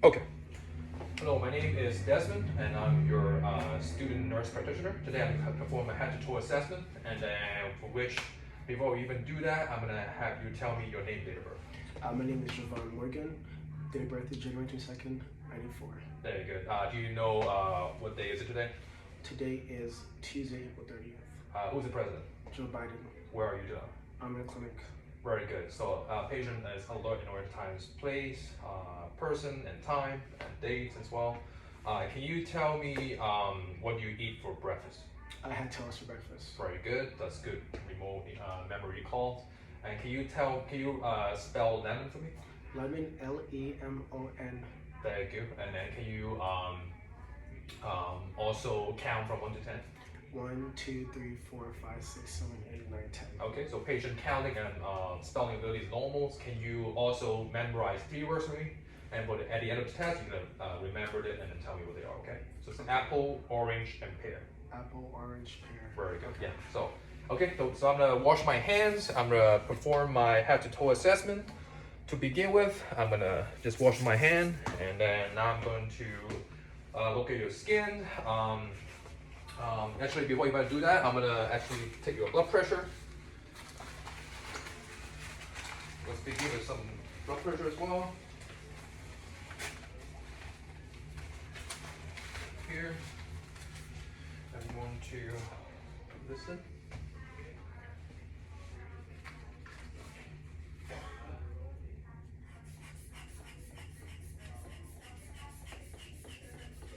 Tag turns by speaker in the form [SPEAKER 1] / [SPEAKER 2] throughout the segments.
[SPEAKER 1] Okay. Hello, my name is Desmond, and I'm your student nurse practitioner. Today I'm going to perform a head-to-toe assessment, and then for which, before we even do that, I'm going to have you tell me your name, date of birth.
[SPEAKER 2] My name is Javon Morgan. Date of birth is January 22nd, 94.
[SPEAKER 1] Very good. Do you know what day is it today?
[SPEAKER 2] Today is Tuesday, April 30th.
[SPEAKER 1] Who's the president?
[SPEAKER 2] Joe Biden.
[SPEAKER 1] Where are you doing?
[SPEAKER 2] I'm in a clinic.
[SPEAKER 1] Very good. So patient is alert in order to times place, person, and time, and dates as well. Can you tell me what you eat for breakfast?
[SPEAKER 2] I had toast for breakfast.
[SPEAKER 1] Very good. That's good. Remote memory recall. And can you spell lemon for me?
[SPEAKER 2] Lemon, Lemon.
[SPEAKER 1] Very good. And then can you also count from 1 to 10?
[SPEAKER 2] 1, 2, 3, 4, 5, 6, 7, 8, 9, 10.
[SPEAKER 1] Okay, so patient counting and spelling ability is normal. Can you also memorize 3 words for me? And at the end of the test, you're gonna remember it and then tell me what they are, okay? So it's apple, orange, and pear.
[SPEAKER 2] Apple, orange, pear.
[SPEAKER 1] Very good, yeah. So I'm gonna wash my hands. I'm gonna perform my head to toe assessment. To begin with, I'm gonna just wash my hand, and then now I'm going to look at your skin. Actually, before you do that, I'm gonna actually take your blood pressure. Let's begin with some blood pressure as well. Here, I'm going to put this in.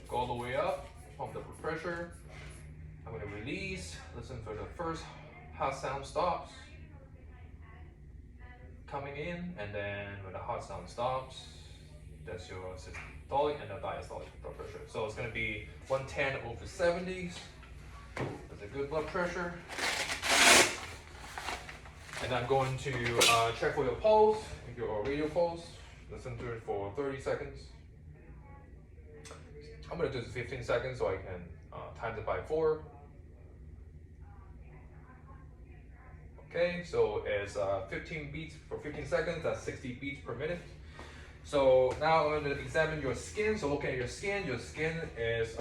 [SPEAKER 1] Go all the way up, pump the blood pressure. I'm going to release, listen for the first heart sound stops. Coming in, and then when the heart sound stops, that's your systolic and the diastolic blood pressure. So it's going to be 110/70. That's a good blood pressure. And I'm going to check for your pulse, your radial pulse. Listen to it for 30 seconds. I'm going to do 15 seconds so I can times it by 4. Okay, so it's 15 beats for 15 seconds, that's 60 beats per minute. So now I'm going to examine your skin. So looking at your skin is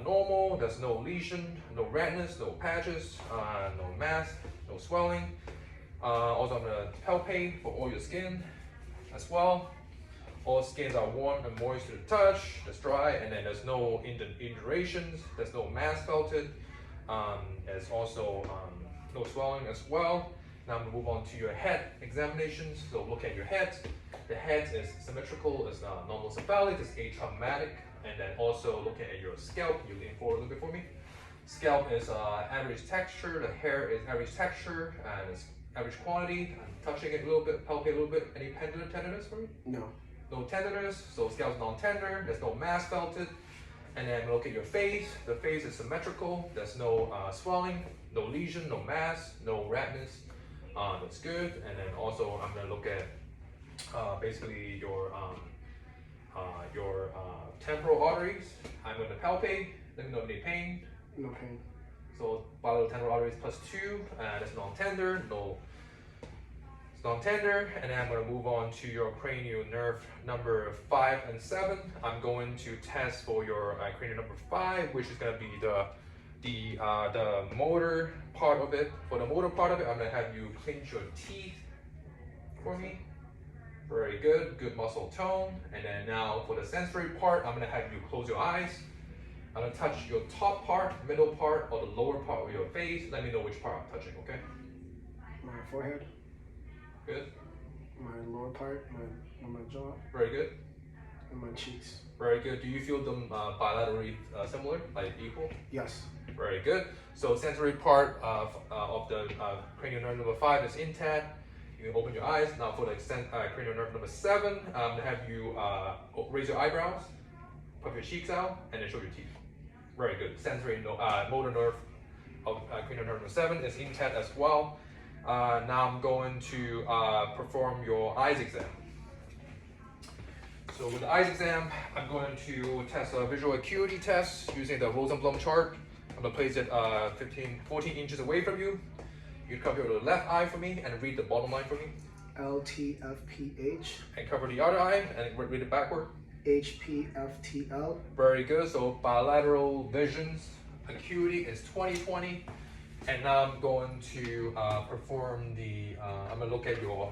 [SPEAKER 1] normal, there's no lesion, no redness, no patches, no mass, no swelling. Also I'm going to palpate for all your skin as well. All skins are warm and moist to the touch, that's dry, and then there's no indurations, there's no mass felted. There's also no swelling as well. Now I'm going to move on to your head examinations. So look at your head. The head is symmetrical, it's normal cephalic, it's atraumatic. And then also looking at your scalp, you lean forward a little bit for me. Scalp is average texture, the hair is average texture, and it's average quantity. I'm touching it a little bit, palpate a little bit. Any tenderness for me?
[SPEAKER 2] No.
[SPEAKER 1] No tenderness, so scalp is non-tender, there's no mass felted. And then look at your face. The face is symmetrical, there's no swelling, no lesion, no mass, no redness. That's good. And then also I'm going to look at basically your temporal arteries. I'm going to palpate. Let me know any pain.
[SPEAKER 2] No pain.
[SPEAKER 1] So bilateral temporal arteries +2, that's non-tender, it's non-tender. And then I'm going to move on to your cranial nerve number 5 and 7. I'm going to test for your cranial number 5, which is going to be the motor part of it. For the motor part of it, I'm going to have you clench your teeth for me. Very good, good muscle tone. And then now for the sensory part, I'm going to have you close your eyes. I'm going to touch your top part, middle part, or the lower part of your face. Let me know which part I'm touching, okay?
[SPEAKER 2] My forehead.
[SPEAKER 1] Good.
[SPEAKER 2] My lower part, my jaw.
[SPEAKER 1] Very good.
[SPEAKER 2] And my cheeks.
[SPEAKER 1] Very good. Do you feel them bilaterally similar, like equal?
[SPEAKER 2] Yes.
[SPEAKER 1] Very good. So sensory part of the cranial nerve number 5 is intact. You can open your eyes. Now for the cranial nerve number 7, have you raise your eyebrows, puff your cheeks out, and then show your teeth. Very good. Sensory motor nerve of cranial nerve number 7 is intact as well. Now I'm going to perform your eyes exam. So with the eyes exam, I'm going to test a visual acuity test using the Rosenblum chart. I'm going to place it 14 inches away from you. You cover your left eye for me and read the bottom line for me.
[SPEAKER 2] LTFPH.
[SPEAKER 1] And cover the other eye and read it backward.
[SPEAKER 2] HPFTL.
[SPEAKER 1] Very good. So bilateral visions acuity is 20/20. And now I'm going to perform the, I'm going to look at your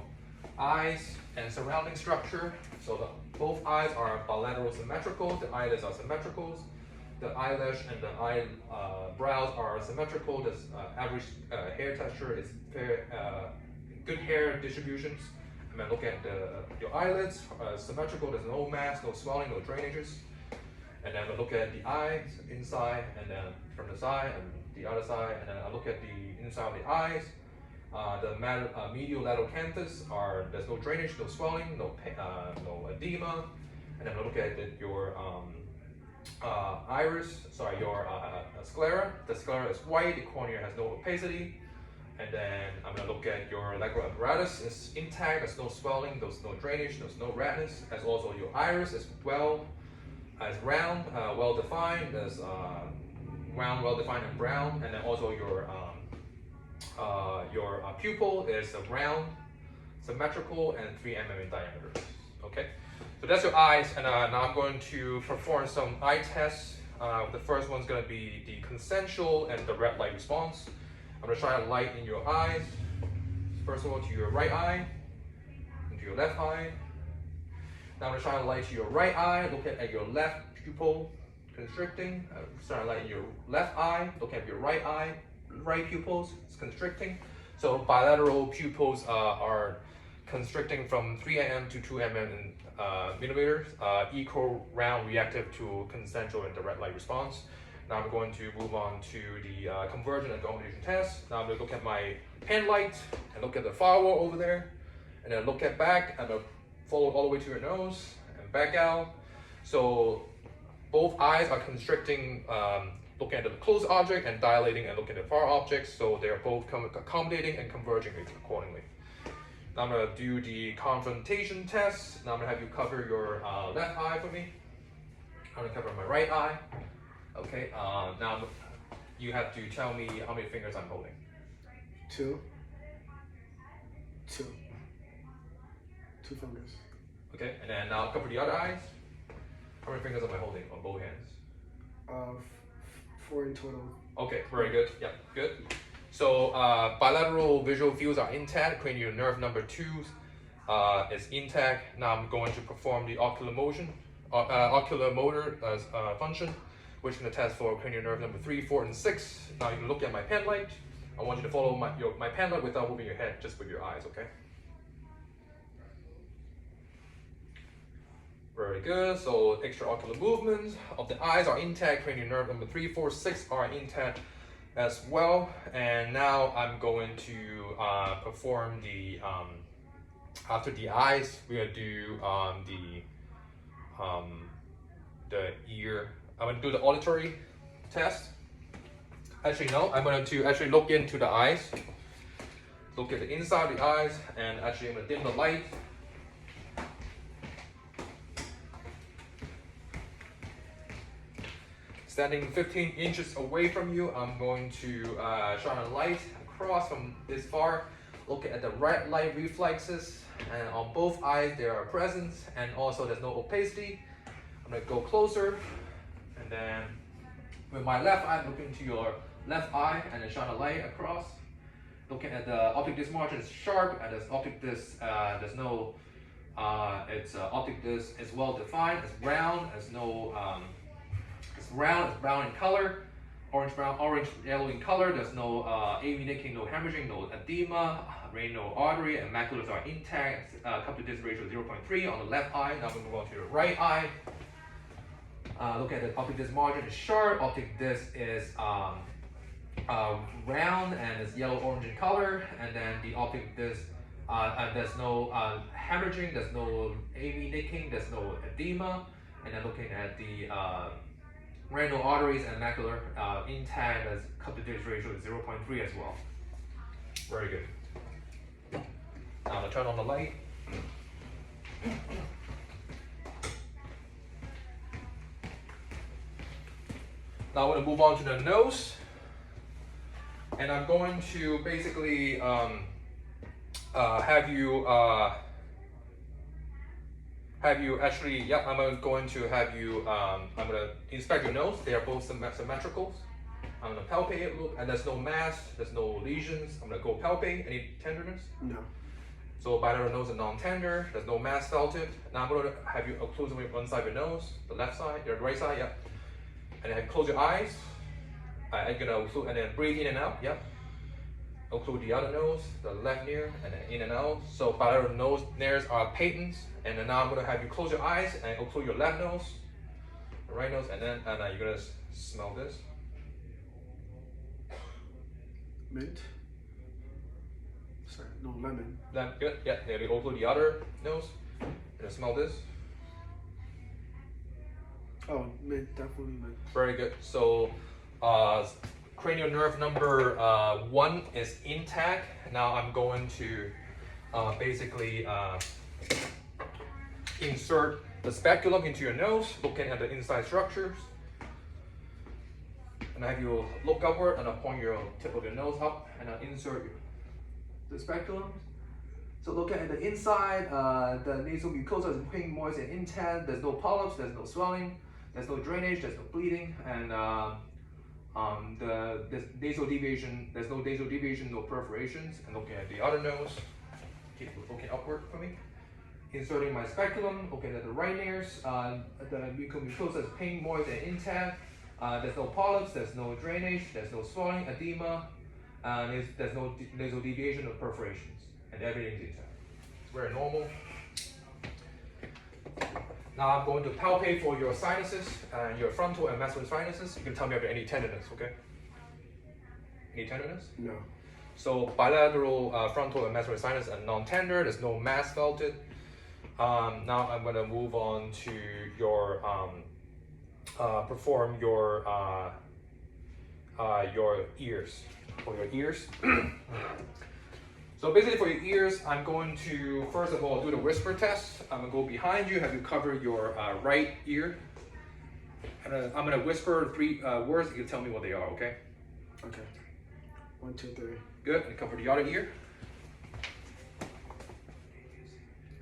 [SPEAKER 1] eyes and surrounding structure. So both eyes are bilateral symmetrical, the eyelids are symmetrical, the eyelash and the eyebrows are symmetrical, the average hair texture is fair, good hair distributions. I'm going to look at your eyelids, symmetrical, there's no mass, no swelling, no drainages. And then I look at the eyes inside and then from the side and the other side, and then I look at the inside of the eyes. The medial lateral canthus there's no drainage, no swelling, no edema. And then I look at your your sclera. The sclera is white, the cornea has no opacity. And then I'm gonna look at your lateral apparatus, it's intact, there's no swelling, there's no drainage, there's no redness. As also your iris is round, well defined, there's round, well defined and brown. And then also your pupil is round, symmetrical, and 3 mm in diameter. Okay, so that's your eyes, and now I'm going to perform some eye tests. The first one's going to be the consensual and the red light response. I'm going to shine a light in your eyes. First of all, to your right eye, and to your left eye. Now I'm going to shine a light to your right eye. Look at your left pupil constricting. Shine a light in your left eye. Look at your right eye. Right pupils is constricting. So bilateral pupils are constricting from 3 mm to 2 mm in millimeters, equal round reactive to consensual and direct light response. Now I'm going to move on to the convergent and combination test. Now I'm going to look at my pen light and look at the firewall over there, and then look at back and follow all the way to your nose and back out. So both eyes are constricting, looking at the close object and dilating and looking at the far objects. So they're both accommodating and converging accordingly. Now I'm going to do the confrontation test. Now I'm going to have you cover your left eye for me. I'm going to cover my right eye. Okay, now you have to tell me how many fingers I'm holding.
[SPEAKER 2] 2 fingers.
[SPEAKER 1] Okay, and then now cover the other eyes. How many fingers am I holding on both hands?
[SPEAKER 2] 4 in total.
[SPEAKER 1] Okay, very good. Yeah, good. So bilateral visual fields are intact. Cranial nerve number 2 is intact. Now I'm going to perform the ocular motor function, which is going to test for cranial nerve number 3, 4, and 6. Now you can look at my pen light. I want you to follow my pen light without moving your head, just with your eyes, okay? Very good. So extraocular movements of the eyes are intact. Cranial nerve number 3, 4, 6 are intact as well. And now I'm going to perform the after the eyes, we're gonna do the ear. I'm gonna do the auditory test. Actually, no. I'm going to actually look into the eyes. Look at the inside of the eyes, and actually I'm gonna dim the light. Standing 15 inches away from you, I'm going to shine a light across from this far. Look at the red light reflexes, and on both eyes there are present, and also there's no opacity. I'm gonna go closer, and then with my left eye, look into your left eye, and then shine a light across. Looking at the optic disc margin is sharp, and this optic disc there's no optic disc is well defined. It's round. There's no it's round. It's brown in color, orange yellow in color. There's no AV nicking, no hemorrhaging, no edema. Renal artery and maculars are intact. Cup to disc ratio 0.3 on the left eye. Now we move on to the right eye. Look at the optic disc margin is sharp. Optic disc is round and it's yellow-orange in color. And then the optic disc, there's no hemorrhaging, there's no AV nicking, there's no edema. And then looking at the renal arteries and macular intact, as cup to disc ratio is 0.3 as well. Very good. Now I'm gonna turn on the light. Now I'm going to move on to the nose, and I'm going to basically have you actually, yeah, I'm going to have you, I'm gonna inspect your nose. They are both symmetrical. I'm gonna palpate it, look, and there's no mass, there's no lesions. I'm gonna go palpate. Any tenderness?
[SPEAKER 2] No.
[SPEAKER 1] So bilateral nose is non-tender, there's no mass felt it. Now I'm gonna have you close one side of your nose, the left side, your right side, yeah. And then close your eyes. I'm gonna include, and then breathe in and out, yeah. Occlude the other nose, the left ear, and then in and out. So bilateral nose nares are patent. And then now I'm gonna have you close your eyes and occlude your left nose, the right nose, and then you're gonna smell this.
[SPEAKER 2] Mint. Sorry, no, lemon.
[SPEAKER 1] Then good, yeah. Then we occlude the other nose, and then smell this.
[SPEAKER 2] Oh, mint, definitely mint.
[SPEAKER 1] Very good. So cranial nerve number 1 is intact. Now I'm going to basically insert the speculum into your nose, looking at the inside structures. And have you look upward and point your tip of your nose up and insert the speculum. So look at the inside, the nasal mucosa is clean, moist, and intact. There's no polyps, there's no swelling, there's no drainage, there's no bleeding, and there's nasal deviation, there's no nasal deviation, no perforations. And looking at the other nose, keep looking upward for me. Inserting my speculum, looking at the right ears, the mucosa is clean, moist, and intact. There's no polyps, there's no drainage, there's no swelling, edema, and there's no nasal deviation or perforations, and everything's intact. It's very normal. Now I'm going to palpate for your sinuses, your frontal and mastoid sinuses. You can tell me if you have any tenderness, okay? Any tenderness?
[SPEAKER 2] No.
[SPEAKER 1] So bilateral frontal and mastoid sinus are non-tender. There's no mass felt it. Now I'm going to move on to your perform your ears. For your ears. So basically for your ears, I'm going to first of all do the whisper test. I'm gonna go behind you, have you cover your right ear. I'm gonna whisper 3 words. You can tell me what they are, okay?
[SPEAKER 2] Okay. 1, 2, 3.
[SPEAKER 1] Good. And cover the other ear.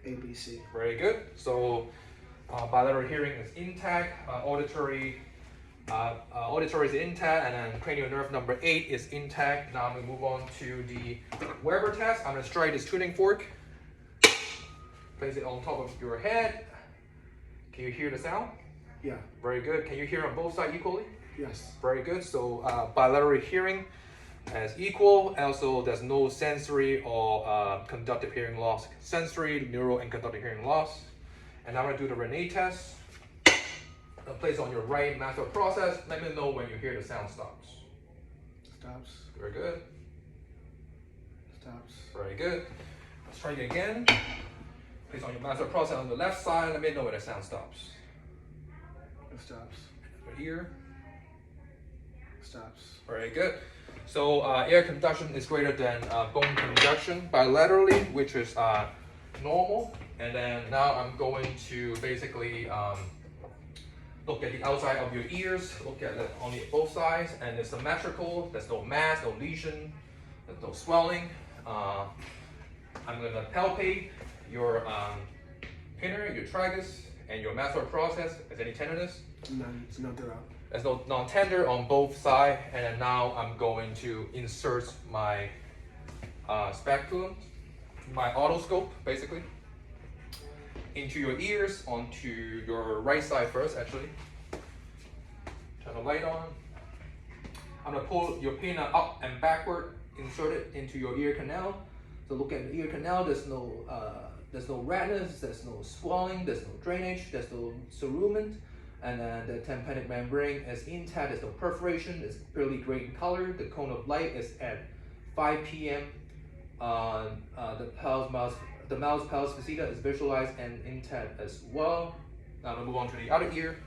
[SPEAKER 2] ABC.
[SPEAKER 1] Very good. So bilateral hearing is intact. Auditory is intact, and then cranial nerve number 8 is intact. Now I'm gonna move on to the Weber test. I'm gonna strike this tuning fork, place it on top of your head. Can you hear the sound?
[SPEAKER 2] Yeah.
[SPEAKER 1] Very good. Can you hear on both sides equally?
[SPEAKER 2] Yes.
[SPEAKER 1] Very good. So bilateral hearing as equal. Also, there's no sensory or conductive hearing loss. Sensory, neural, and conductive hearing loss. And now I'm gonna do the Rene test. Place on your right mastoid process. Let me know when you hear the sound stops.
[SPEAKER 2] Stops.
[SPEAKER 1] Very good.
[SPEAKER 2] Stops.
[SPEAKER 1] Very good. Let's try it again. Place on your mastoid process on the left side. Let me know when the sound stops.
[SPEAKER 2] It stops.
[SPEAKER 1] Your ear.
[SPEAKER 2] Stops.
[SPEAKER 1] Very good. So air conduction is greater than bone conduction bilaterally, which is normal. And then now I'm going to basically look at the outside of your ears, look at it on both sides, and it's symmetrical. There's no mass, no lesion, there's no swelling. I'm gonna palpate your pinner, your tragus, and your mastoid process. Is any tenderness?
[SPEAKER 2] None. It's not throughout.
[SPEAKER 1] There's no non-tender on both sides. And then now I'm going to insert my speculum, my otoscope, basically, into your ears, onto your right side first, actually. Turn the light on. I'm gonna pull your pinna up and backward, insert it into your ear canal. So look at the ear canal, there's no redness, there's no swelling, there's no drainage, there's no cerumen, and the tympanic membrane is intact, there's no perforation, it's purely gray in color. The cone of light is at 5 p.m. The Malleus pallidus faceta is visualized and intact as well. Now I'm gonna move on to the other ear.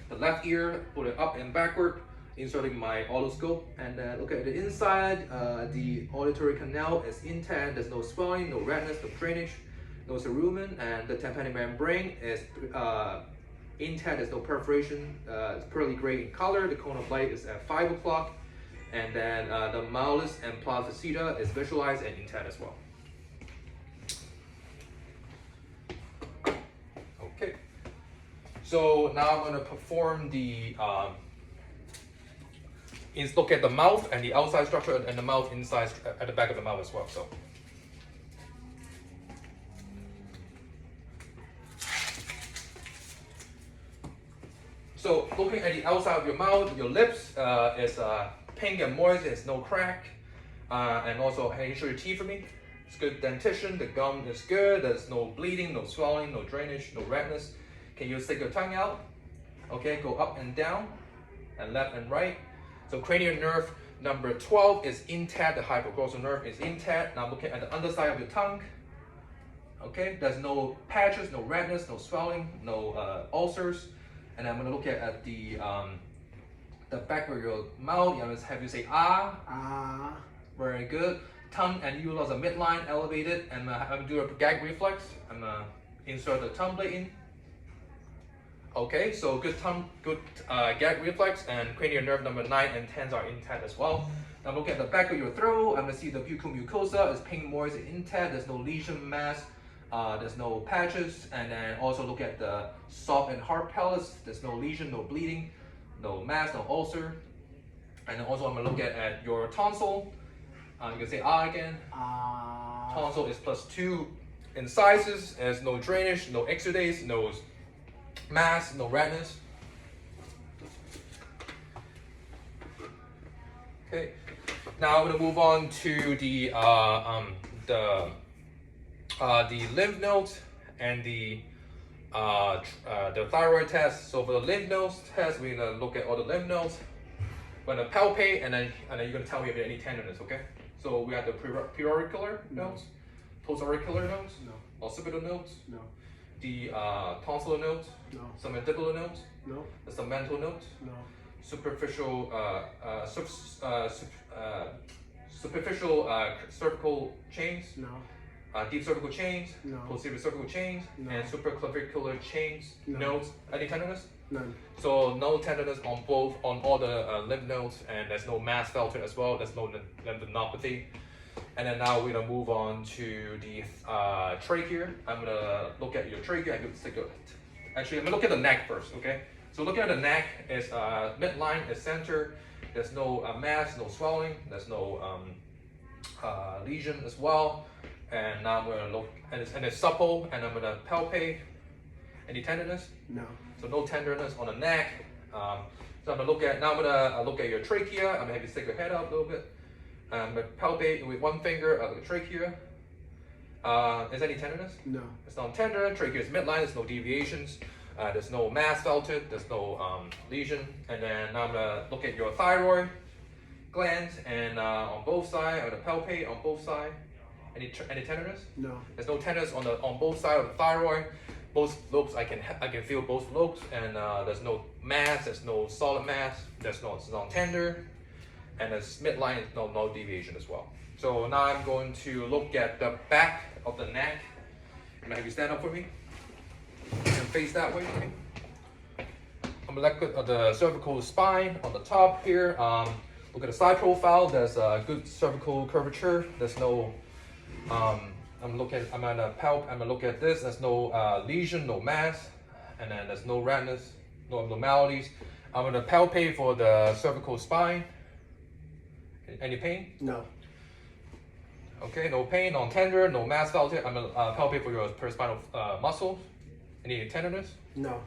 [SPEAKER 1] The left ear, pull it up and backward, inserting my otoscope. And then look at the inside. The auditory canal is intact. There's no swelling, no redness, no drainage, no cerumen, and the tympanic membrane is intact. There's no perforation. It's pearly gray in color. The cone of light is at 5 o'clock. and then the malleus and placenta is visualized and intact as well. Okay, so now I'm going to perform the look at the mouth and the outside structure and the mouth inside at the back of the mouth as well. So looking at the outside of your mouth, your lips is pink and moist, there's no crack. And also, can you show your teeth for me? It's good dentition, the gum is good, there's no bleeding, no swelling, no drainage, no redness. Can you stick your tongue out? Okay, go up and down, and left and right. So cranial nerve number 12 is intact, the hypoglossal nerve is intact. Now looking at the underside of your tongue. Okay, there's no patches, no redness, no swelling, no ulcers. And I'm going to look at the back of your mouth. I'm going to have you say ah.
[SPEAKER 2] Ah.
[SPEAKER 1] Very good. Tongue and uvula are midline elevated. And I'm going to do a gag reflex. I'm going to insert the tongue blade in. Okay, so good gag reflex, and cranial nerve number 9 and 10 are intact as well. Now look at the back of your throat. I'm going to see the buccal mucosa is pink, moist, and intact. There's no lesion mass. There's no patches. And then also look at the soft and hard palates. There's no lesion, no bleeding, no mass, no ulcer. And then also I'm going to look at your tonsil. You can say ah again.
[SPEAKER 2] Ah.
[SPEAKER 1] Tonsil is +2 in sizes. There's no drainage, no exudates, no mass, no redness. Okay, now I'm going to move on to the lymph nodes and the thyroid test. So for the lymph nodes test, we're going to look at all the lymph nodes. We're going to palpate, and then you're going to tell me if there's any tenderness. Okay. So we have the preauricular nodes, postauricular nodes,
[SPEAKER 2] No.
[SPEAKER 1] occipital nodes,
[SPEAKER 2] No.
[SPEAKER 1] the tonsillar nodes,
[SPEAKER 2] No.
[SPEAKER 1] submandibular nodes,
[SPEAKER 2] No.
[SPEAKER 1] the segmental nodes,
[SPEAKER 2] No.
[SPEAKER 1] superficial cervical chains,
[SPEAKER 2] No.
[SPEAKER 1] deep cervical chains,
[SPEAKER 2] No.
[SPEAKER 1] posterior cervical chains,
[SPEAKER 2] No.
[SPEAKER 1] and supraclavicular chains.
[SPEAKER 2] No.
[SPEAKER 1] Nodes. Any tenderness?
[SPEAKER 2] None.
[SPEAKER 1] So no tenderness on all the lymph nodes, and there's no mass filter as well. There's no lymphadenopathy. And then now we're gonna move on to the trachea. I'm gonna look at your trachea. Actually, I'm gonna look at the neck first. Okay. So looking at the neck is midline is center. There's no mass, no swelling. There's no lesion as well. And now I'm gonna look, and it's supple. And I'm gonna palpate. Any tenderness?
[SPEAKER 2] No.
[SPEAKER 1] So no tenderness on the neck. So I'm gonna look at your trachea. I'm gonna have you stick your head out a little bit. I'm gonna palpate with one finger of the trachea. Is any tenderness?
[SPEAKER 2] No.
[SPEAKER 1] It's not tender. Trachea is midline. There's no deviations. There's no mass felt. There's no lesion. And then now I'm gonna look at your thyroid glands, and on both sides. I'm gonna palpate on both sides. Any tenderness?
[SPEAKER 2] No.
[SPEAKER 1] There's no tenderness on both sides of the thyroid. Both lobes, I can feel both lobes, and there's no mass, there's no solid mass, it's not tender, and there's midline, no deviation as well. So now I'm going to look at the back of the neck. I'm gonna have you stand up for me and face that way for me. I'm gonna look at the cervical spine on the top here. Look at the side profile. There's a good cervical curvature. There's no I'm gonna look at this. There's no lesion, no mass, and then there's no redness, no abnormalities. I'm gonna palpate for the cervical spine. Any pain?
[SPEAKER 2] No.
[SPEAKER 1] Okay, no pain, no tender, no mass felt. I'm gonna palpate for your paraspinal muscles. Any tenderness?
[SPEAKER 2] No.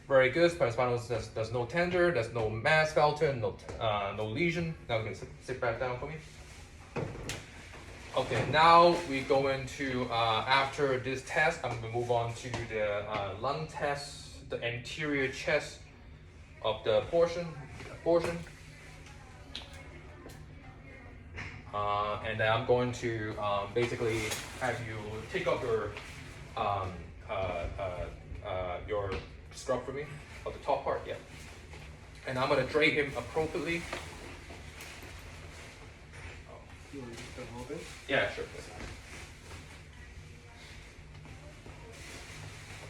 [SPEAKER 1] Very good. Paraspinal, there's no tender, there's no mass felt, no lesion. Now you can sit back down for me. Okay, now we go into, after this test, I'm going to move on to the lung test, the anterior chest of the portion. And then I'm going to basically have you take off your scrub for me, of the top part, yeah. And I'm going to drape him appropriately.
[SPEAKER 2] You want to just the whole thing?
[SPEAKER 1] Yeah, sure.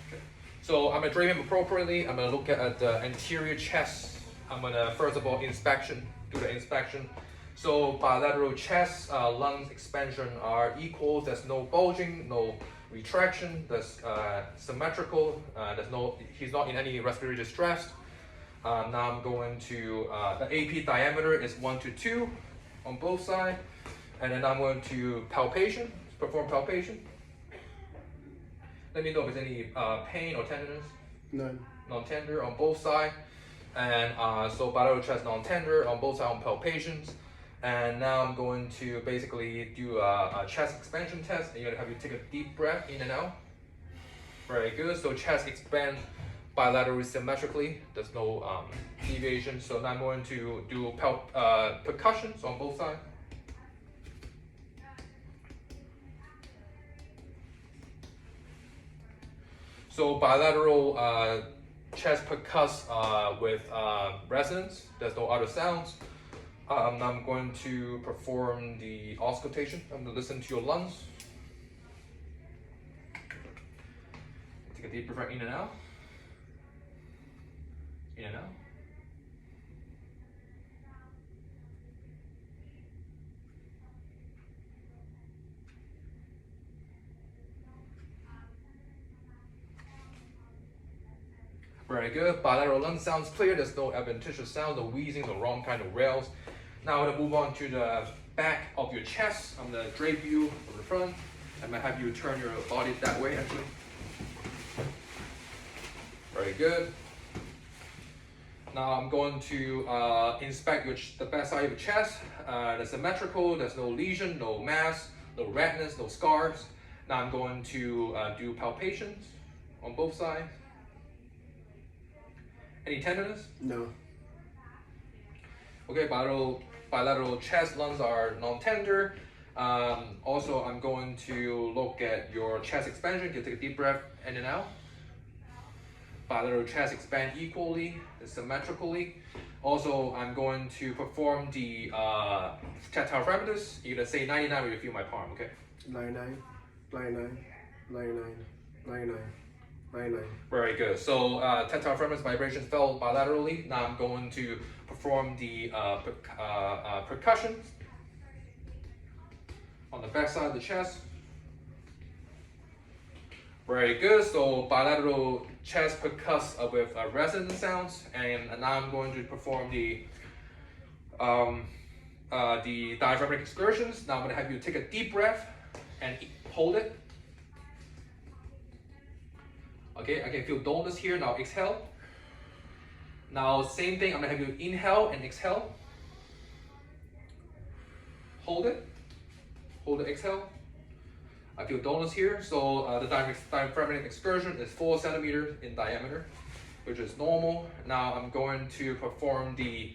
[SPEAKER 1] Okay. So I'm gonna drape him appropriately. I'm gonna look at the anterior chest. I'm gonna first of all inspection do the inspection. So bilateral chest, lungs expansion are equal. There's no bulging, no retraction. There's symmetrical. He's not in any respiratory distress. Now I'm going to, the AP diameter is 1 to 2 on both sides. And then I'm going to perform palpation. Let me know if there's any pain or tenderness.
[SPEAKER 2] None.
[SPEAKER 1] Non-tender on both sides. And so bilateral chest non-tender on both sides on palpations. And now I'm going to basically do a chest expansion test. I'm gonna have you take a deep breath in and out. Very good. So chest expand bilaterally symmetrically. There's no deviation. So now I'm going to do percussions on both sides. So bilateral chest percuss with resonance. There's no other sounds. Now I'm going to perform the auscultation. I'm going to listen to your lungs. Take a deep breath in and out. In and out. Very good. Bilateral lung sounds clear. There's no adventitious sound, no wheezing, no wrong kind of wails. Now I'm going to move on to the back of your chest. I'm going to drape you from the front. I'm going to have you turn your body that way actually. Very good. Now I'm going to inspect the back side of your chest. There's symmetrical, there's no lesion, no mass, no redness, no scars. Now I'm going to do palpations on both sides. Any tenderness?
[SPEAKER 2] No.
[SPEAKER 1] Okay, bilateral chest lungs are non-tender. Also, I'm going to look at your chest expansion. You take a deep breath in and out. Bilateral chest expand equally, symmetrically. Also, I'm going to perform the tactile parameters. You're gonna say 99 when you feel my palm, okay?
[SPEAKER 2] 99, 99, 99, 99, 99.
[SPEAKER 1] Very good. So tactile parameters vibrations felt bilaterally. Now I'm going to perform the percussion on the back side of the chest. Very good. So bilateral chest percuss with resonant sounds, and now I'm going to perform the diaphragmatic excursions. Now I'm going to have you take a deep breath and hold it. Okay, I can feel dullness here. Now exhale. Now same thing. I'm going to have you inhale and exhale. Hold it. Hold it. Exhale. I feel dullness here, so the diaphragmatic excursion is 4 centimeters in diameter, which is normal. Now I'm going to perform the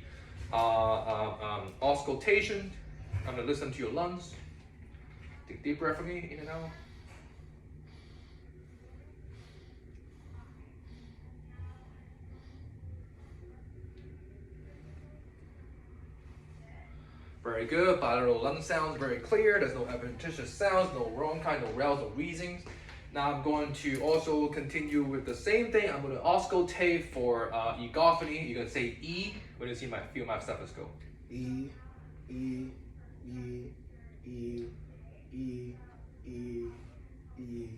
[SPEAKER 1] auscultation. I'm going to listen to your lungs. Take a deep breath for me, in and out. Very good. Bilateral lung sounds very clear. There's no adventitious sounds, no wrong kind of wails or wheezings. Now I'm going to also continue with the same thing. I'm going to auscultate for egophony. You're going to say E when you feel my stethoscope.
[SPEAKER 2] E, E, E, E, E, E, E,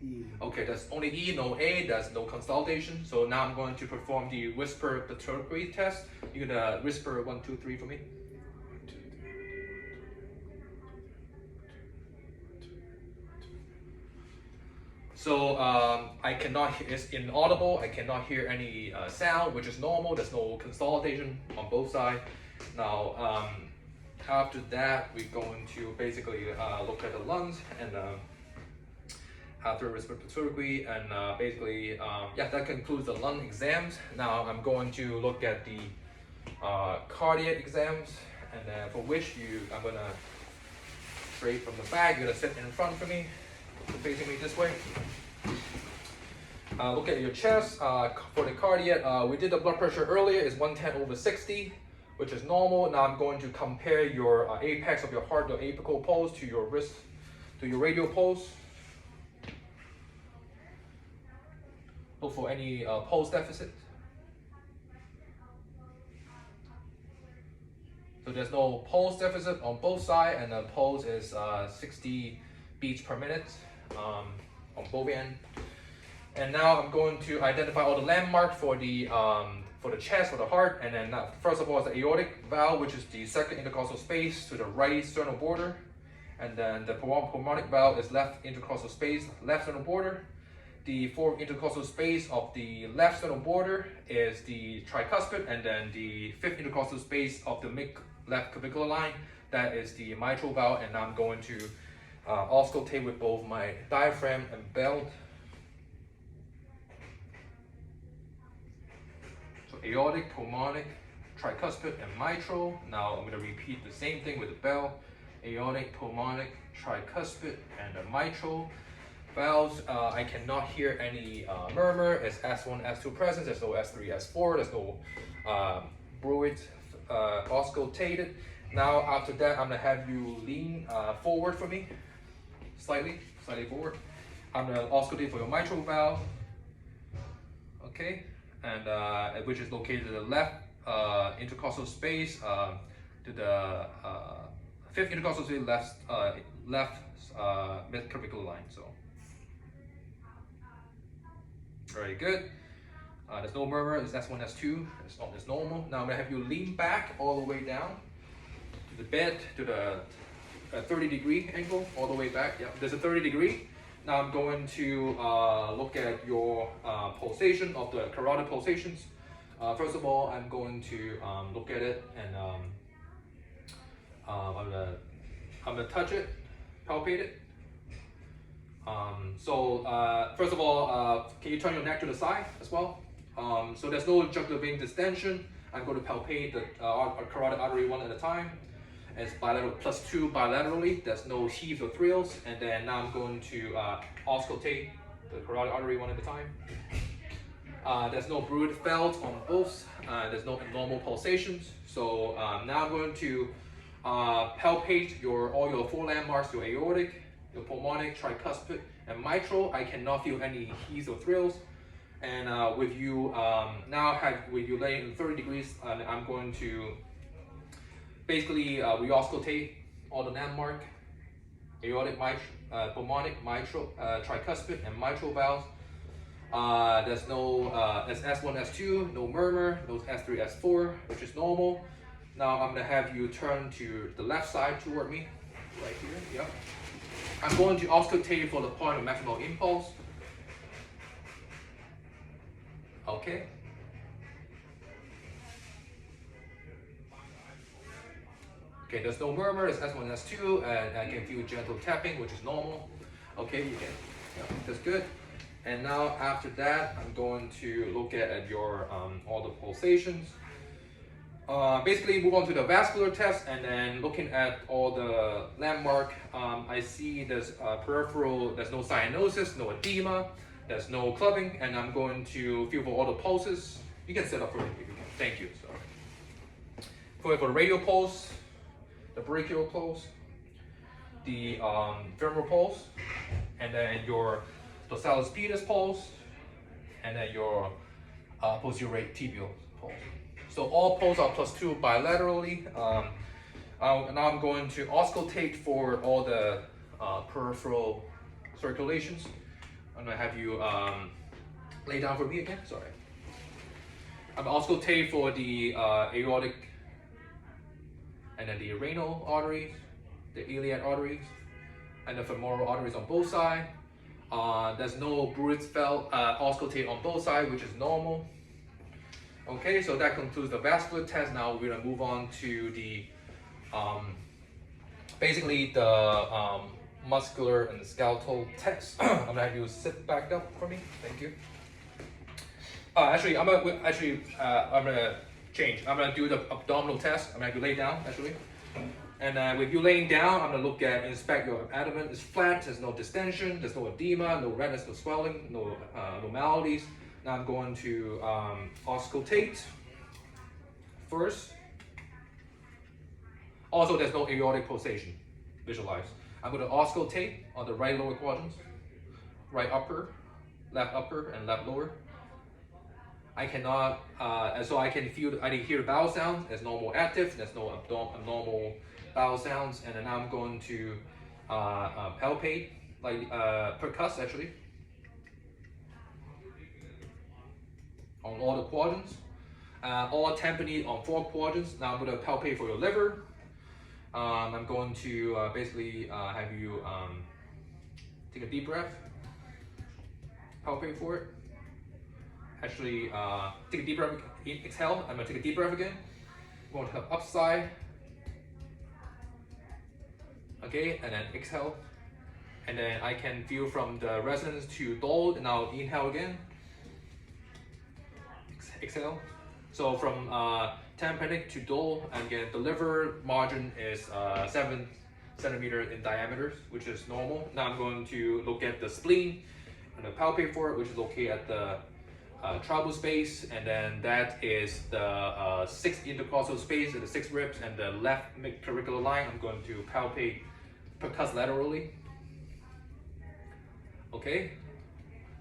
[SPEAKER 2] E.
[SPEAKER 1] Okay, that's only E, no A, that's no consolidation. So now I'm going to perform the whisper pituitary test. You're going to whisper 1, 2, 3 for me. So I cannot, it's inaudible, I cannot hear any sound, which is normal. There's no consolidation on both sides. Now, after that, we're going to basically look at the lungs and after respiratory and basically, yeah, that concludes the lung exams. Now I'm going to look at the cardiac exams, and for which I'm gonna straight from the back. You're gonna sit in front of me, facing me this way. Look at your chest. For the cardiac, we did the blood pressure earlier. It's 110/60, which is normal. Now I'm going to compare your apex of your heart, the apical pulse, to your wrist, to your radial pulse. Look for any pulse deficit. there's no pulse deficit on both sides, and the pulse is 60 beats per minute on both ends. And now I'm going to identify all the landmarks for the chest, for the heart, and then first of all is the aortic valve, which is the second intercostal space to the right sternal border, and then the pulmonic valve is left intercostal space, left sternal border. The fourth intercostal space of the left sternal border is the tricuspid, and then the fifth intercostal space of the mid-left clavicular line, that is the mitral valve. And I'm going to auscultate with both my diaphragm and belt. So aortic, pulmonic, tricuspid, and mitral. Now I'm going to repeat the same thing with the bell. Aortic, pulmonic, tricuspid, and the mitral valves. I cannot hear any murmur. It's S1, S2 present. There's no S3, S4. There's no bruit auscultated. Now after that, I'm gonna have you lean forward for me, slightly forward. I'm gonna auscultate for your mitral valve. Okay, and which is located to the left intercostal space, to the fifth intercostal space, left mid-clavicular line. So. Very good. There's no murmur. It's S1, S2. It's normal. Now I'm gonna have you lean back all the way down to the bed, to the 30-degree angle, all the way back. Yeah, there's a 30-degree. Now I'm going to look at your pulsation of the carotid pulsations. First of all, I'm going to look at it, and I'm gonna touch it, palpate it. First of all, can you turn your neck to the side as well? So there's no jugular vein distension. I'm going to palpate the carotid artery one at a time. It's bilateral +2 bilaterally. There's no heaves or thrills. And then now I'm going to auscultate the carotid artery one at a time. There's no bruit felt on both. There's no abnormal pulsations. So now I'm going to palpate all your four landmarks, your aortic, your pulmonic, tricuspid, and mitral. I cannot feel any heaves or thrills. And with you with you laying in 30 degrees, I'm going to basically re-auscultate all the landmark, aortic, pulmonic, mitral, tricuspid, and mitral valves. There's no S1, S2, no murmur, no S3, S4, which is normal. Now I'm gonna have you turn to the left side toward me, right here. Yep. I'm going to auscultate for the point of maximal impulse. Okay. Okay, there's no murmur, it's S1, S2, and I can feel gentle tapping, which is normal. Okay, you can, yeah, that's good. And now after that, I'm going to look at your all the pulsations. Basically move on to the vascular test, and then looking at all the landmark, I see there's peripheral, there's no cyanosis, no edema, there's no clubbing, and I'm going to feel for all the pulses. You can set up for me if you can. Thank you. So, for the radial pulse, the brachial pulse, the femoral pulse, and then your dorsalis pedis pulse, and then your posterior tibial pulse. So all pulses are +2 bilaterally. Now I'm going to auscultate for all the peripheral circulations. I'm gonna have you lay down for me again. Sorry. I'm auscultate for the aortic, and then the renal arteries, the iliac arteries, and the femoral arteries on both sides. There's no bruits felt. Auscultate on both sides, which is normal. Okay, so that concludes the vascular test. Now we're gonna move on to the basically the muscular and skeletal test. I'm gonna have you sit back up for me. Thank you. I'm gonna change. I'm gonna do the abdominal test. I'm gonna have you lay down actually. And with you laying down, I'm gonna inspect your abdomen. It's flat. There's no distension. There's no edema. No redness. No swelling. No abnormalities. Now I'm going to auscultate first. Also, there's no aortic pulsation. Visualize. I'm going to auscultate on the right lower quadrants, right upper, and left lower. I cannot, so I can hear the bowel sound. There's normal active, there's no abnormal bowel sounds, and then I'm going to palpate, like percuss actually, on all the quadrants. All tympani on 4 quadrants. Now I'm going to palpate for your liver. I'm going to basically have you take a deep breath, palpate for it. Actually, take a deep breath, exhale. I'm going to take a deep breath again. I'm going to have upside. Okay, and then exhale. And then I can feel from the resonance to dull, and now inhale again. Exhale. So from tympanic to dull, and again, the liver margin is 7 centimeters in diameter, which is normal. Now I'm going to look at the spleen. I'm going to palpate for it, which is located at the trabecal space, and then that is the 6th intercostal space, the 6 ribs, and the left mid-clavicular line. I'm going to palpate, percuss laterally. Okay.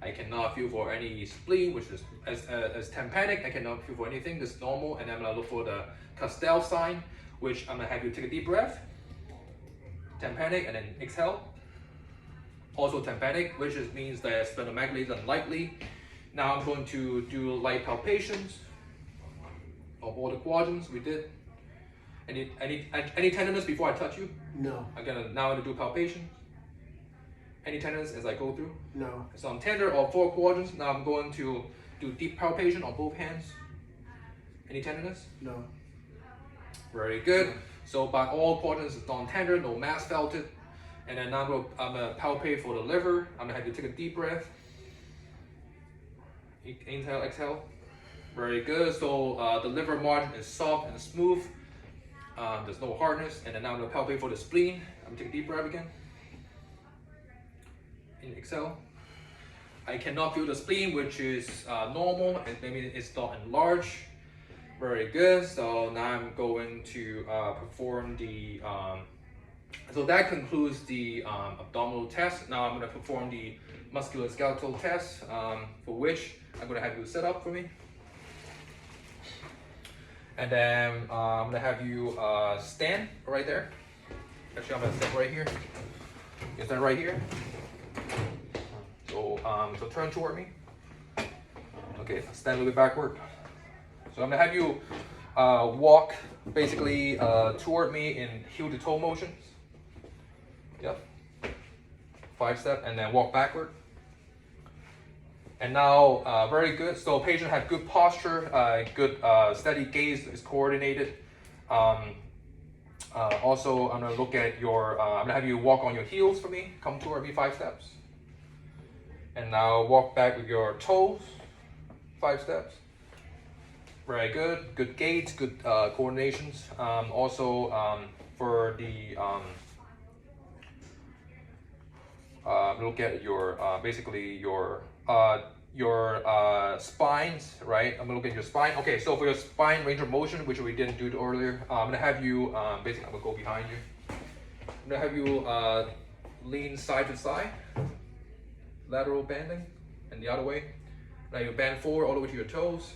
[SPEAKER 1] I cannot feel for any spleen, which is as tympanic. I cannot feel for anything. This is normal, and I'm gonna look for the Castell sign, which I'm gonna have you take a deep breath, tympanic, and then exhale. Also tympanic, which means that splenomegaly is unlikely. Now I'm going to do light palpations of all the quadrants we did. Any tenderness before I touch you?
[SPEAKER 2] No.
[SPEAKER 1] I'm gonna do palpation. Any tenderness as I go through?
[SPEAKER 2] No.
[SPEAKER 1] So I'm tender of 4 quadrants. Now I'm going to do deep palpation on both hands. Any tenderness?
[SPEAKER 2] No.
[SPEAKER 1] Very good. So by all quadrants it's non-tender, no mass felt it. And then now I'm gonna palpate for the liver. I'm gonna have you take a deep breath. Inhale, exhale. Very good. So the liver margin is soft and smooth. There's no hardness. And then now I'm gonna palpate for the spleen. I'm gonna take a deep breath again. In exhale. I cannot feel the spleen, which is normal, and maybe it's not enlarged. Very good. So now I'm going to perform the. So that concludes the abdominal test. Now I'm going to perform the musculoskeletal test, for which I'm going to have you set up for me, and then I'm going to have you stand right there. Actually, I'm going to stand right here. You stand right here. So turn toward me. Okay, stand a little bit backward. So I'm gonna have you walk basically toward me in heel to toe motions. Yep. 5 step, and then walk backward. And now, very good. So patient have good posture, good steady gaze is coordinated. Also, I'm gonna look at your. I'm gonna have you walk on your heels for me. Come toward me 5 steps. And now walk back with your toes, 5 steps. Very good. Good gait, good coordinations. Also, for the look at your basically your spines, right? I'm gonna look at your spine. Okay, so for your spine range of motion, which we didn't do earlier, I'm gonna have you basically I'm gonna go behind you. I'm gonna have you lean side to side. Lateral bending, and the other way. Now you bend forward all the way to your toes,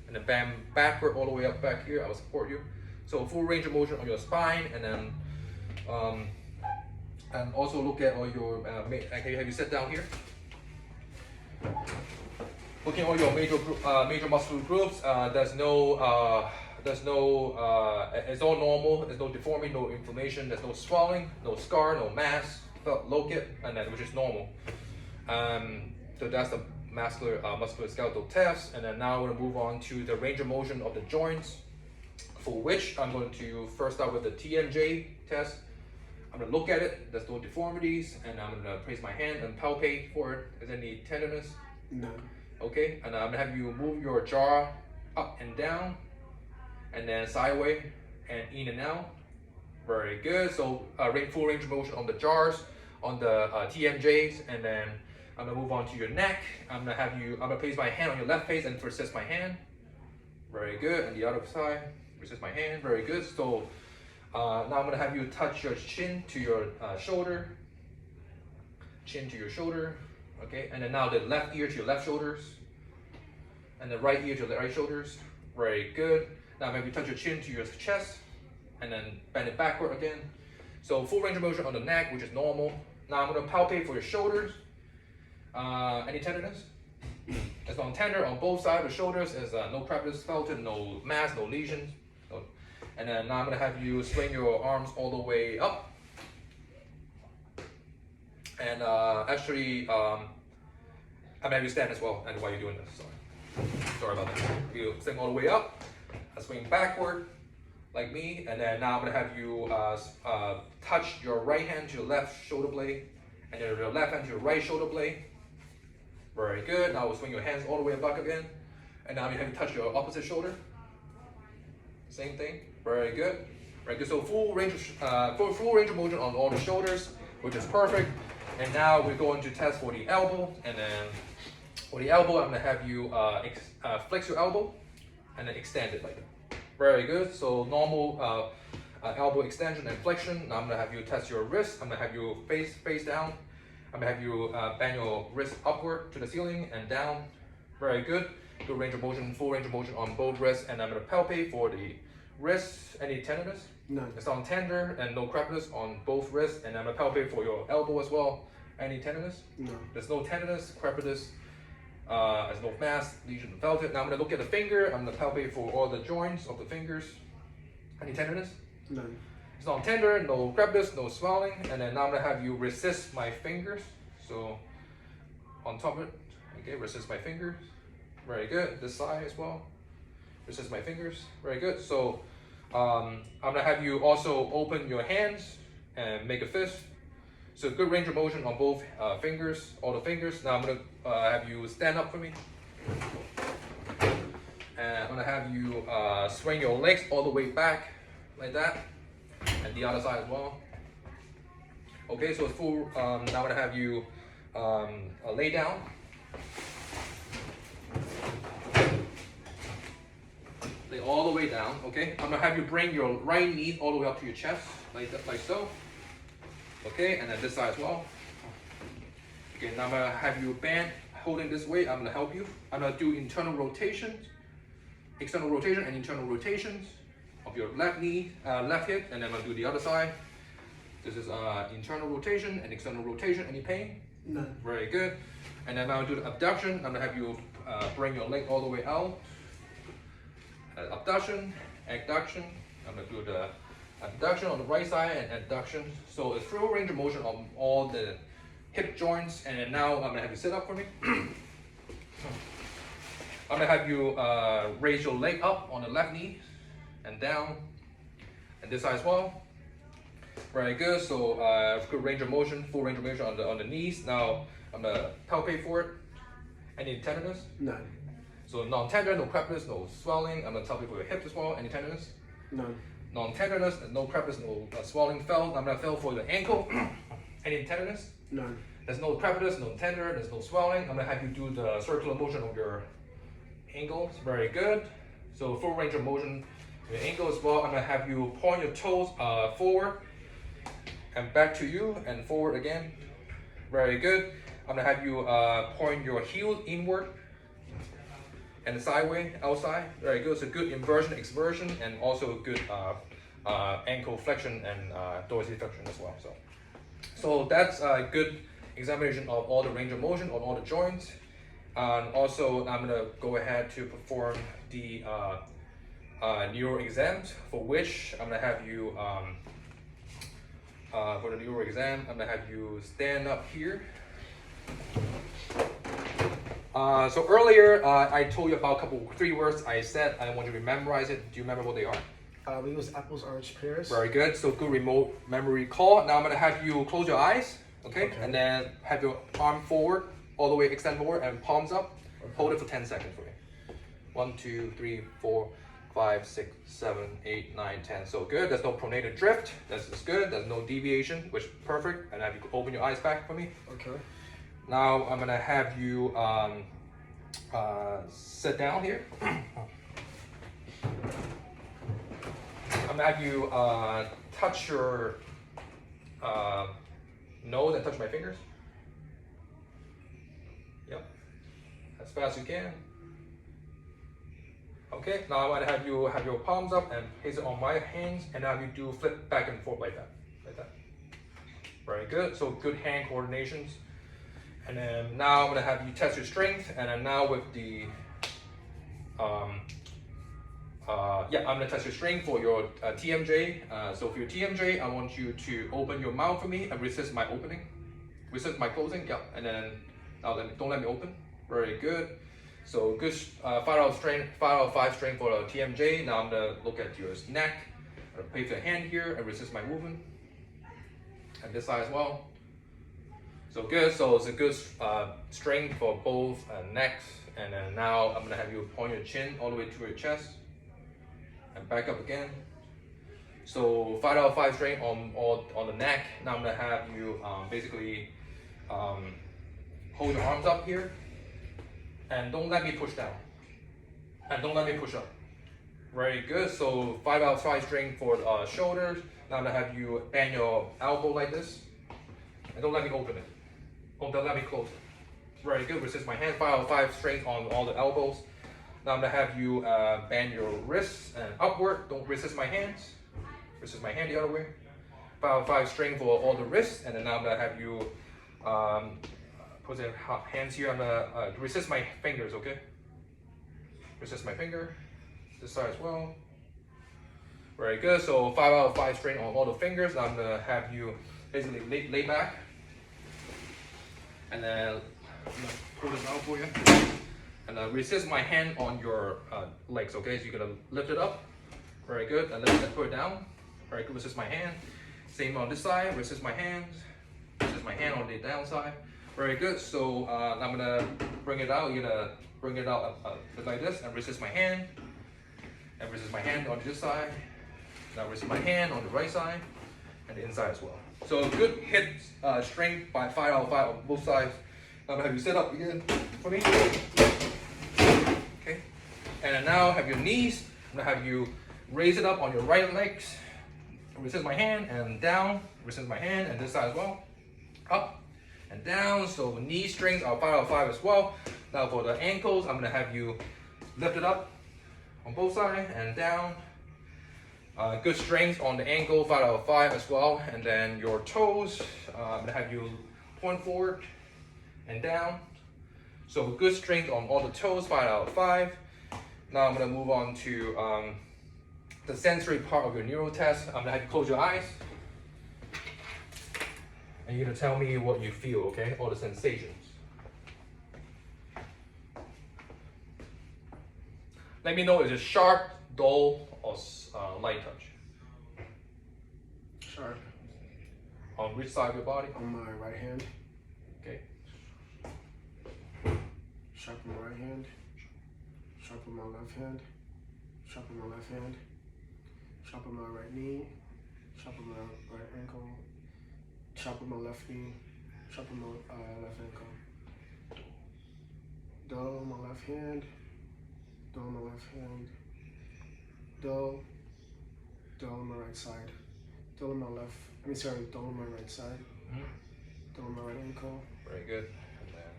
[SPEAKER 1] and then bend backward all the way up back here. I will support you. So full range of motion on your spine, and then and also look at all your. Have you sit down here? Looking at all your major muscle groups. There's no. It's all normal. There's no deformity, no inflammation. There's no swelling, no scar, no mass. Felt locate, and then which is normal. So that's the musculoskeletal test, and then now we're going to move on to the range of motion of the joints, for which I'm going to first start with the TMJ test. I'm going to look at it, there's no deformities, and I'm going to place my hand and palpate for it. Is there any tenderness?
[SPEAKER 2] No.
[SPEAKER 1] Okay, and I'm going to have you move your jaw up and down, and then sideways, and in and out. Very good. So full range of motion on the jars, on the TMJs, and then I'm gonna move on to your neck. I'm gonna place my hand on your left face and resist my hand. Very good. And the other side, resist my hand. Very good. So now I'm gonna have you touch your chin to your shoulder. Chin to your shoulder. Okay. And then now the left ear to your left shoulders. and the right ear to the right shoulders. Very good. Now maybe touch your chin to your chest, and then bend it backward again. So full range of motion on the neck, which is normal. Now I'm gonna palpate for your shoulders. Any tenderness? It's on tender on both sides of the shoulders. There's no crevice felt, no mass, no lesions. And then now I'm gonna have you swing your arms all the way up. And actually, I'm gonna have you stand as well. And while you're doing this, sorry about that. You swing all the way up. I swing backward, like me. And then now I'm gonna have you touch your right hand to your left shoulder blade, and then your left hand to your right shoulder blade. Very good. Now we'll swing your hands all the way back again. And now you have to touch your opposite shoulder. Same thing. Very good. Very good. So full range of motion on all the shoulders, which is perfect. And now we're going to test for the elbow. And then for the elbow, I'm gonna have you flex your elbow and then extend it like that. Very good. So normal elbow extension and flexion. Now I'm gonna have you test your wrist. I'm gonna have you face down. I'm gonna have you bend your wrist upward to the ceiling and down. Very good. Good range of motion, full range of motion on both wrists. And I'm gonna palpate for the wrists. Any tenderness?
[SPEAKER 2] None.
[SPEAKER 1] It's on tender and no crevice on both wrists. And I'm gonna palpate for your elbow as well. Any tenderness?
[SPEAKER 2] No.
[SPEAKER 1] There's no tenderness, crevice, there's no mass, lesion, felt it. Now I'm gonna look at the finger. I'm gonna palpate for all the joints of the fingers. Any tenderness?
[SPEAKER 2] None.
[SPEAKER 1] It's not tender, no crevice, no swelling. And then now I'm gonna have you resist my fingers. So on top of it, okay, resist my fingers. Very good. This side as well. Resist my fingers. Very good. So I'm gonna have you also open your hands and make a fist. So good range of motion on both fingers, all the fingers. Now I'm gonna have you stand up for me. And I'm gonna have you swing your legs all the way back like that. And the other side as well. Okay, so it's full. Now I'm gonna have you lay down. Lay all the way down. Okay, I'm gonna have you bring your right knee all the way up to your chest, like that, like so. Okay, and then this side as well. Okay, now I'm gonna have you bend, holding this way. I'm gonna help you. I'm gonna do internal rotations, external rotation, and internal rotations of your left knee, left hip, and then I'm gonna do the other side. This is internal rotation and external rotation. Any pain?
[SPEAKER 2] None.
[SPEAKER 1] Very good. And then I'm gonna do the abduction. I'm gonna have you bring your leg all the way out. Abduction, adduction. I'm gonna do the abduction on the right side and adduction. So it's full range of motion on all the hip joints. And then now I'm gonna have you sit up for me. I'm gonna have you raise your leg up on the left knee and down, and this side as well. Very good. So good range of motion, full range of motion on the knees. Now I'm gonna palpate for it. Any tenderness?
[SPEAKER 2] None.
[SPEAKER 1] So non-tender, no crevice, no swelling. I'm gonna palpate for your hips as well. Any tenderness?
[SPEAKER 2] None.
[SPEAKER 1] Non-tenderness, no crevice, no swelling felt. I'm gonna feel for the ankle. Any tenderness?
[SPEAKER 2] None.
[SPEAKER 1] There's no crevice, no tender, there's no swelling. I'm gonna have you do the circular motion of your ankles. Very good. So full range of motion. Your ankle as well. I'm gonna have you point your toes forward and back to you and forward again. Very good. I'm gonna have you point your heel inward and sideways, outside. Very good. So good inversion, exversion, and also good ankle flexion and dorsiflexion as well. So that's a good examination of all the range of motion on all the joints. And also, I'm gonna go ahead to perform the neuro exams, for which I'm gonna have you for the neuro exam. I'm gonna have you stand up here. So earlier, I told you about three words I said. I want you to memorize it. Do you remember what they are?
[SPEAKER 2] We use apples, orange, pears.
[SPEAKER 1] Very good. So good remote memory call. Now I'm gonna have you close your eyes, okay?
[SPEAKER 2] Okay.
[SPEAKER 1] And then have your arm forward, all the way extend forward, and palms up.
[SPEAKER 2] Okay.
[SPEAKER 1] Hold it for 10 seconds for me. 1, 2, 3, 4, 5, 6, 7, 8, 9, 10. So good. There's no pronated drift. That's good. There's no deviation, which is perfect. And have you open your eyes back for me.
[SPEAKER 2] Okay.
[SPEAKER 1] Now I'm gonna have you sit down here. I'm gonna have you touch your nose and touch my fingers. Yep. As fast as you can. Okay, now I'm gonna have you have your palms up and place it on my hands, and have you do flip back and forth like that, like that. Very good. So good hand coordinations. And then now I'm gonna have you test your strength, and then now with the I'm gonna test your strength for your TMJ. So for your TMJ, I want you to open your mouth for me and resist my opening, resist my closing. Yeah, and then now don't let me open. Very good. So good 5 out of 5 strength for the TMJ. Now I'm gonna look at your neck. I'm gonna place your hand here and resist my movement, and this side as well. So good. So it's a good strength for both necks. And then now I'm gonna have you point your chin all the way to your chest and back up again. So 5 out of 5 strength on the neck. Now I'm gonna have you basically hold your arms up here, and don't let me push down, and don't let me push up. Very good. So 5 out of 5 strength for shoulders. Now I'm gonna have you bend your elbow like this, and don't let me open it. Don't let me close it. Very good. Resist my hand. 5 out of 5 strength on all the elbows. Now I'm gonna have you bend your wrists and upward. Don't resist my hands. Resist my hand the other way. 5 out of 5 strength for all the wrists. And then now I'm gonna have you put your hands here. I'm gonna resist my fingers, okay? Resist my finger. This side as well. Very good. So 5 out of 5 strength on all the fingers. Now I'm gonna have you basically lay back. And then I'm gonna pull this out for you. And resist my hand on your legs, okay? So you're gonna lift it up. Very good. And then put it down. Very good. Resist my hand. Same on this side. Resist my hands. Resist my hand on the down side. Very good. So I'm gonna bring it out. You're gonna bring it out like this, and resist my hand. And resist my hand on this side. Now resist my hand on the right side and the inside as well. So good hip strength by 5 out of 5 on both sides. I'm gonna have you sit up again for me. Okay. And then now have your knees. I'm gonna have you raise it up on your right legs. Resist my hand and down. Resist my hand and this side as well. Up and down. So knee strength are 5 out of 5 as well. Now for the ankles, I'm gonna have you lift it up on both sides and down. Good strength on the ankle, 5 out of 5 as well. And then your toes, I'm gonna have you point forward and down. So good strength on all the toes, 5 out of 5. Now I'm gonna move on to the sensory part of your neuro test. I'm gonna have you close your eyes. And you're gonna tell me what you feel, okay? All the sensations. Let me know if it's sharp, dull, or light touch.
[SPEAKER 2] Sharp.
[SPEAKER 1] On which side of your body?
[SPEAKER 2] On my right hand.
[SPEAKER 1] Okay.
[SPEAKER 2] Sharp on my right hand. Sharp on my left hand. Sharp on my left hand. Sharp on my right knee. Sharp on my right ankle. Sharp on my left knee. Sharp on my left ankle. Dull on my left hand. Dull on my left hand. Dull. Dull on my right side. Dull on my left. Dull on my right side.
[SPEAKER 1] Mm-hmm.
[SPEAKER 2] Dull on my right ankle.
[SPEAKER 1] Very good. And then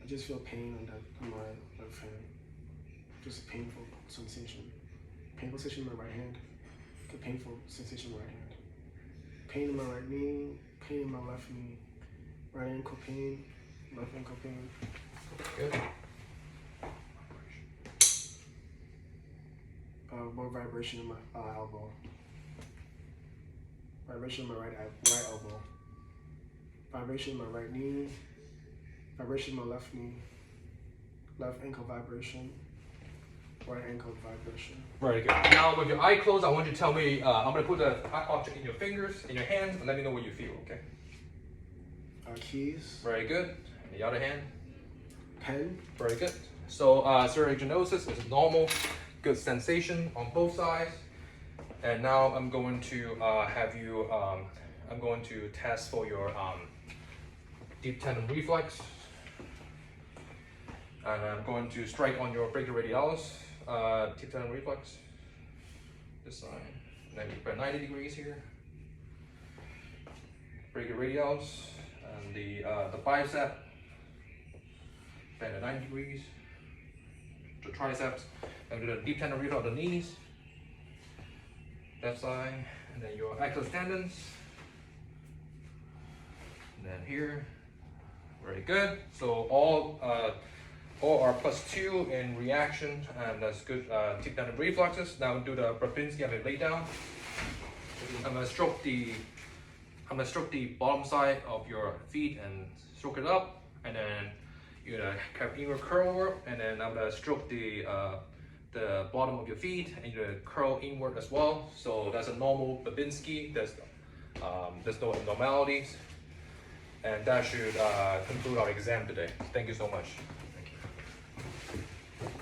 [SPEAKER 2] I just feel pain on my left hand. Just a painful sensation. Painful sensation in my right hand. A painful sensation in my right hand. Pain in my right knee. Pain in my left knee. Right ankle pain. Left ankle pain.
[SPEAKER 1] good.
[SPEAKER 2] More vibration in my elbow. Vibration in my right elbow. Vibration in my right knee. Vibration in my left knee. Left ankle vibration. Right ankle vibration.
[SPEAKER 1] Very good. Now with your eye closed, I want you to tell me, I'm gonna put the object in your fingers, in your hands, and let me know what you feel, okay?
[SPEAKER 2] Keys.
[SPEAKER 1] Very good. And the other hand.
[SPEAKER 2] Pen.
[SPEAKER 1] Very good. So serogenosis is normal, good sensation on both sides. And now I'm going to have you, I'm going to test for your deep tendon reflex. And I'm going to strike on your brachioradialis, deep tendon reflex. This side. And then you put 90 degrees here. Brachioradialis. And the bicep. Bend at 90 degrees. triceps, and do the deep tendon rehab of the knees. Left side, and then your Achilles tendons. And then here, very good. So all are +2 in reaction, and that's good. Deep tendon reflexes. Now do the Babinski. I'm gonna lay down. I'm gonna stroke the bottom side of your feet and stroke it up, and then you're gonna have inward curl work, and then I'm gonna stroke the bottom of your feet, and you're gonna curl inward as well. So that's a normal Babinski. There's no abnormalities, and that should conclude our exam today. Thank you so much.